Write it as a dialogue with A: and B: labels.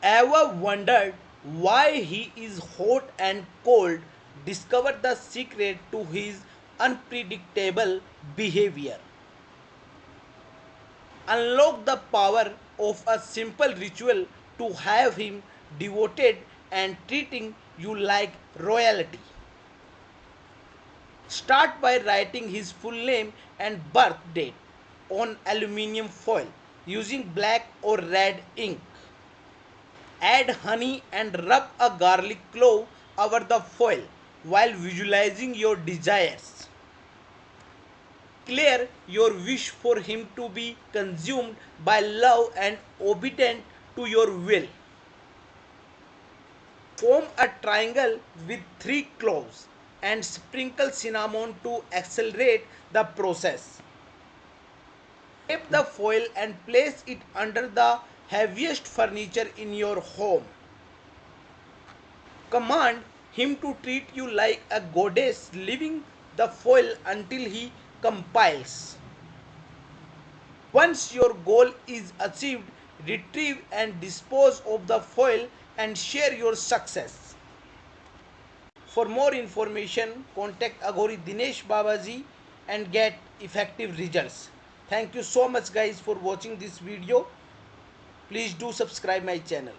A: Ever wondered why he is hot and cold? Discover the secret to his unpredictable behavior. Unlock the power of a simple ritual to have him devoted and treating you like royalty. Start by writing his full name and birth date on aluminium foil using black or red ink. Add honey and rub a garlic clove over the foil while visualizing your desires. Declare your wish for him to be consumed by love and obedient to your will. Form a triangle with 3 cloves and sprinkle cinnamon to accelerate the process. Tape the foil and place it under the heaviest furniture in your home. Command him to treat you like a goddess, leaving the foil until he compiles. Once your goal is achieved, retrieve and dispose of the foil and share your success. For more information, contact Aghori Dinesh Babaji and get effective results. Thank you so much guys for watching this video. Please do subscribe my channel.